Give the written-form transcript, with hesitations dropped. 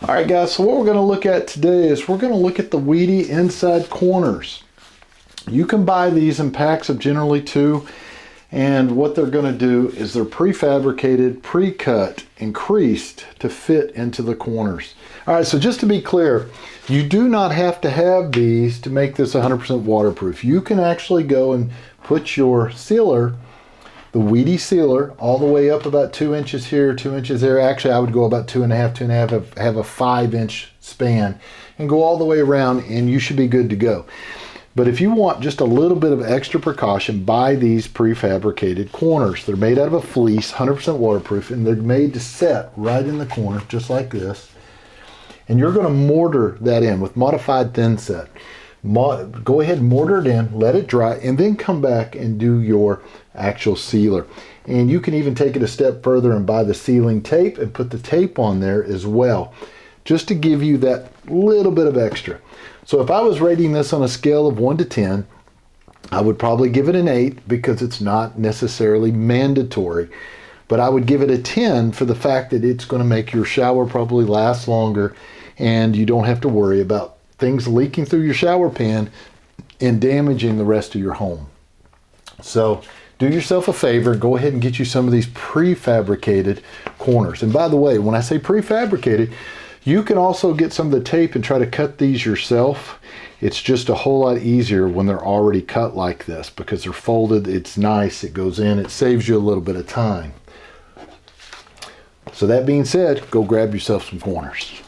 All right, guys, so what we're going to look at today is we're going to look at the Wedi inside corners. You can buy these in packs of generally 2, and what they're going to do is they're prefabricated, pre-cut, and creased to fit into the corners. All right, so just to be clear, you do not have to have these to make this 100% waterproof. You can actually go and put your sealer, the Wedi sealer, all the way up about 2 inches here, 2 inches there. Actually, I would go about 2.5, have a 5-inch span and go all the way around, and you should be good to go. But if you want just a little bit of extra precaution, buy these prefabricated corners. They're made out of a fleece, 100% waterproof, and they're made to set right in the corner, just like this. And you're going to mortar that in with modified thin set. Go ahead and mortar it in, let it dry, and then come back and do your actual sealer. And you can even take it a step further and buy the sealing tape and put the tape on there as well, just to give you that little bit of extra. So if I was rating this on a scale of 1 to 10, I would probably give it an 8 because it's not necessarily mandatory. But I would give it a 10 for the fact that it's going to make your shower probably last longer, and you don't have to worry about things leaking through your shower pan and damaging the rest of your home. So do yourself a favor, go ahead and get you some of these prefabricated corners. And by the way, when I say prefabricated, you can also get some of the tape and try to cut these yourself. It's just a whole lot easier when they're already cut like this because they're folded. It's nice, it goes in, it saves you a little bit of time. So that being said, go grab yourself some corners.